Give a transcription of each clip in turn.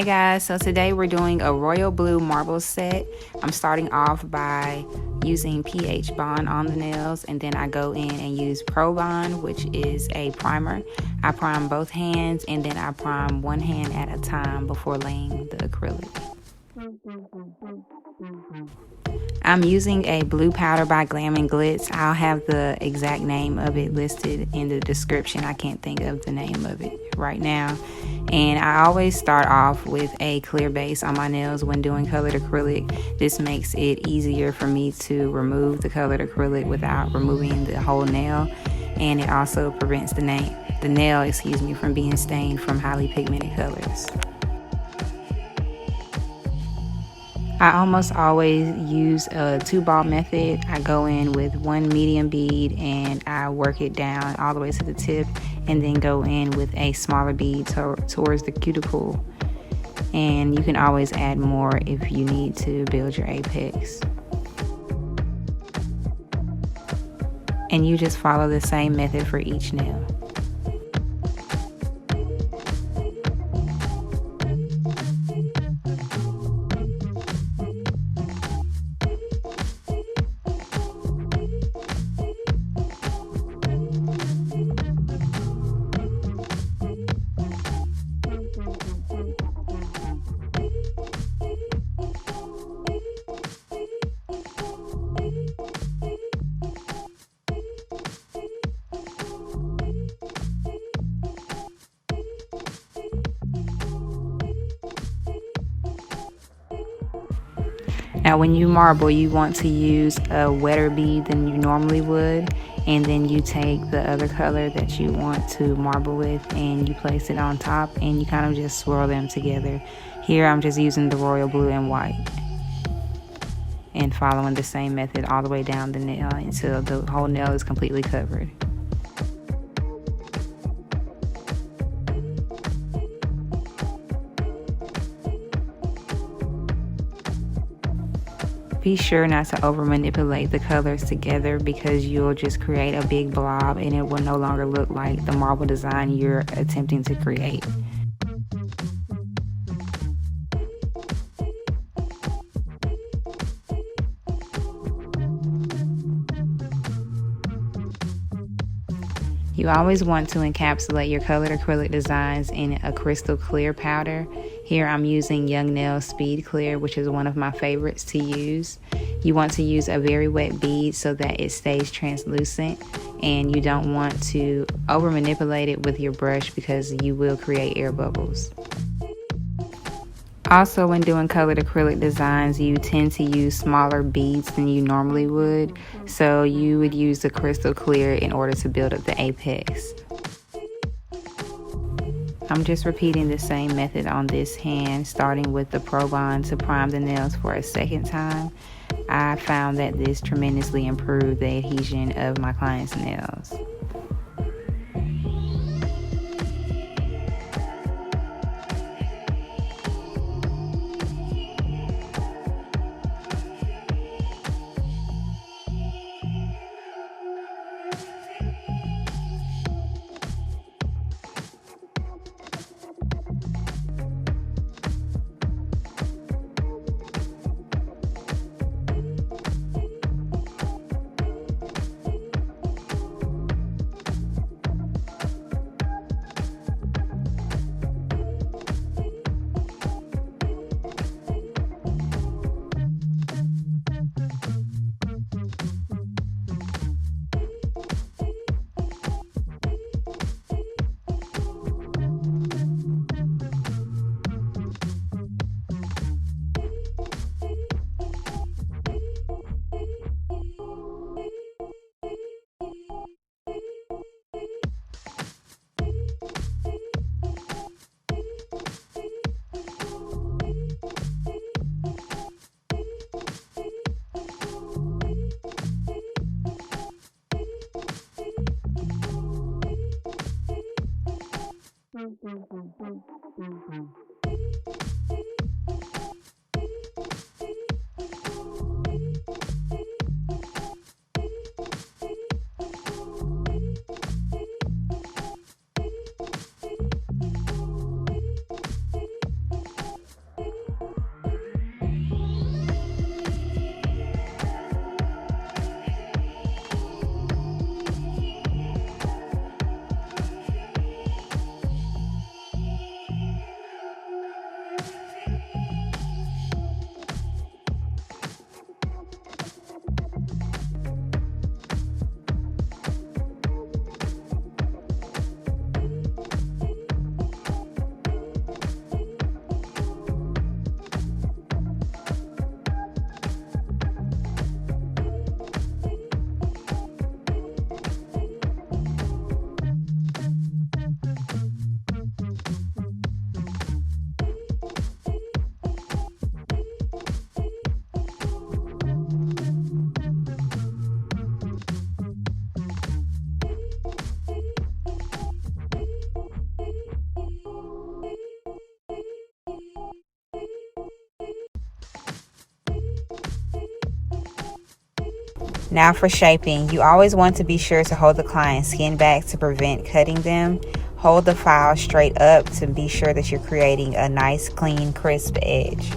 Hey guys, so today we're doing a royal blue marble set. I'm starting off by using pH bond on the nails, and then I go in and use ProBond, which is a primer. I prime both hands and then I prime one hand at a time before laying the acrylic. I'm using a blue powder by Glam and Glits. I'll have the exact name of it listed in the description. I can't think of the name of it right now. And I always start off with a clear base on my nails when doing colored acrylic. This makes it easier for me to remove the colored acrylic without removing the whole nail. And it also prevents the nail from being stained from highly pigmented colors. I almost always use a 2-ball method. I go in with one medium bead and I work it down all the way to the tip, and then go in with a smaller bead towards the cuticle. And you can always add more if you need to build your apex. And you just follow the same method for each nail. Now when you marble, you want to use a wetter bead than you normally would, and then you take the other color that you want to marble with and you place it on top, and you kind of just swirl them together. Here I'm just using the royal blue and white and following the same method all the way down the nail until the whole nail is completely covered. Be sure not to over manipulate the colors together, because you'll just create a big blob and it will no longer look like the marble design you're attempting to create. You always want to encapsulate your colored acrylic designs in a crystal clear powder. Here I'm using Young Nail Speed Clear, which is one of my favorites to use. You want to use a very wet bead so that it stays translucent, and you don't want to over manipulate it with your brush because you will create air bubbles. Also, when doing colored acrylic designs, you tend to use smaller beads than you normally would, so you would use the crystal clear in order to build up the apex. I'm just repeating the same method on this hand, starting with the ProBond to prime the nails for a second time. I found that this tremendously improved the adhesion of my clients' nails. Now for shaping, you always want to be sure to hold the client's skin back to prevent cutting them. Hold the file straight up to be sure that you're creating a nice, clean, crisp edge.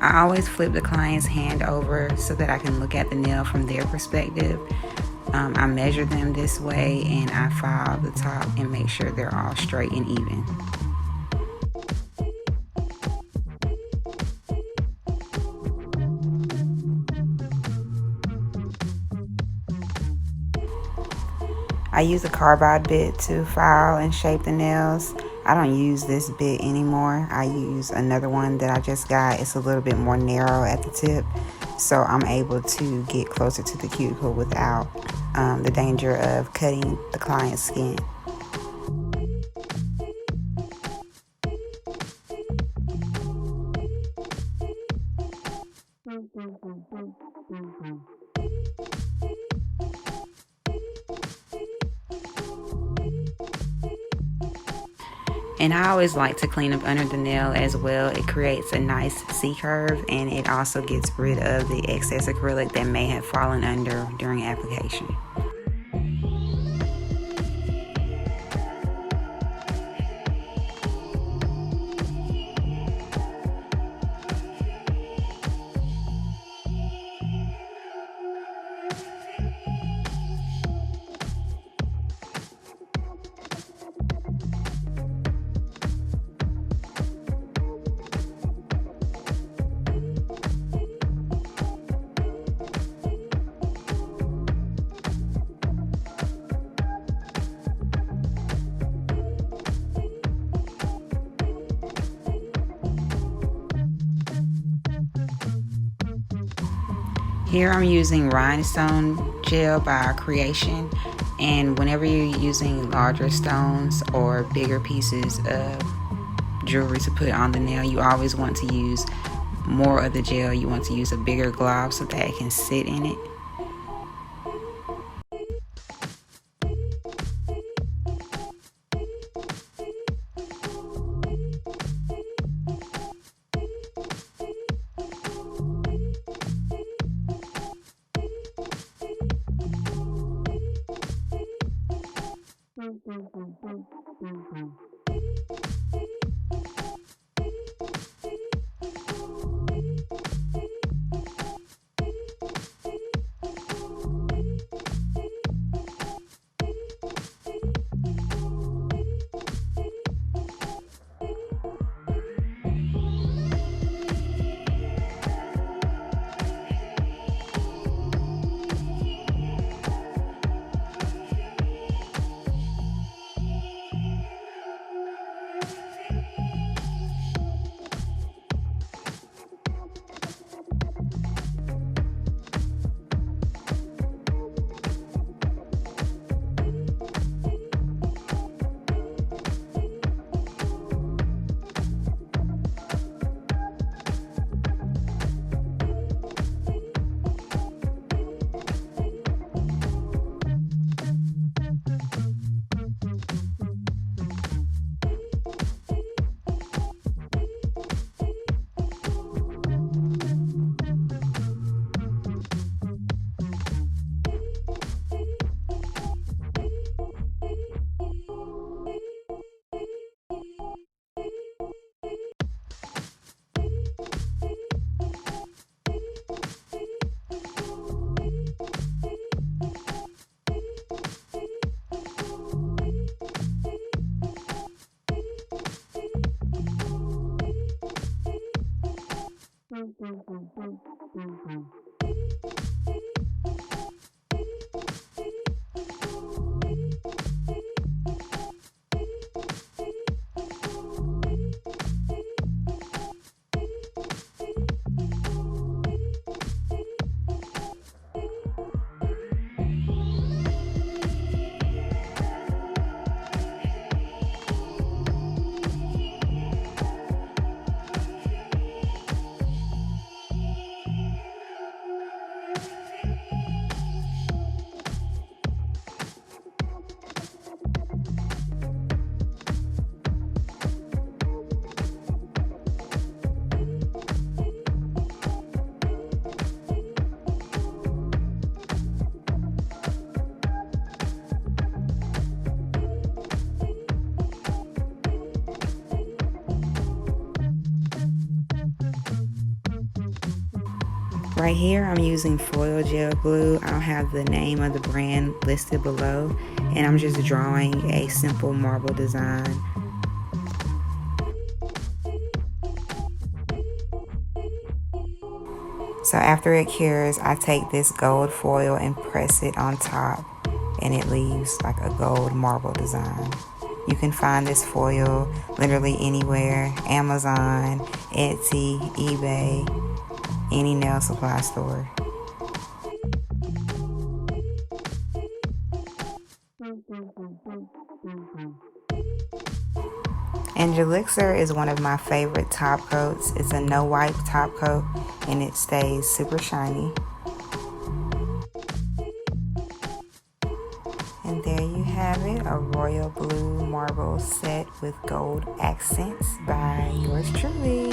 I always flip the client's hand over so that I can look at the nail from their perspective. I measure them this way and I file the top and make sure they're all straight and even. I use a carbide bit to file and shape the nails. I don't use this bit anymore. I use another one that I just got. It's a little bit more narrow at the tip, so I'm able to get closer to the cuticle without the danger of cutting the client's skin. And I always like to clean up under the nail as well. It creates a nice C-curve and it also gets rid of the excess acrylic that may have fallen under during application. Here I'm using rhinestone gel by Creation, and whenever you're using larger stones or bigger pieces of jewelry to put on the nail, you always want to use more of the gel. You want to use a bigger glob so that it can sit in it. Right here, I'm using foil gel glue. I'll have the name of the brand listed below, and I'm just drawing a simple marble design. So after it cures, I take this gold foil and press it on top, and it leaves like a gold marble design. You can find this foil literally anywhere: Amazon, Etsy, eBay, any nail supply store. And Gelixir is one of my favorite top coats. It's a no wipe top coat and it stays super shiny. And there you have it, a royal blue marble set with gold accents by yours truly.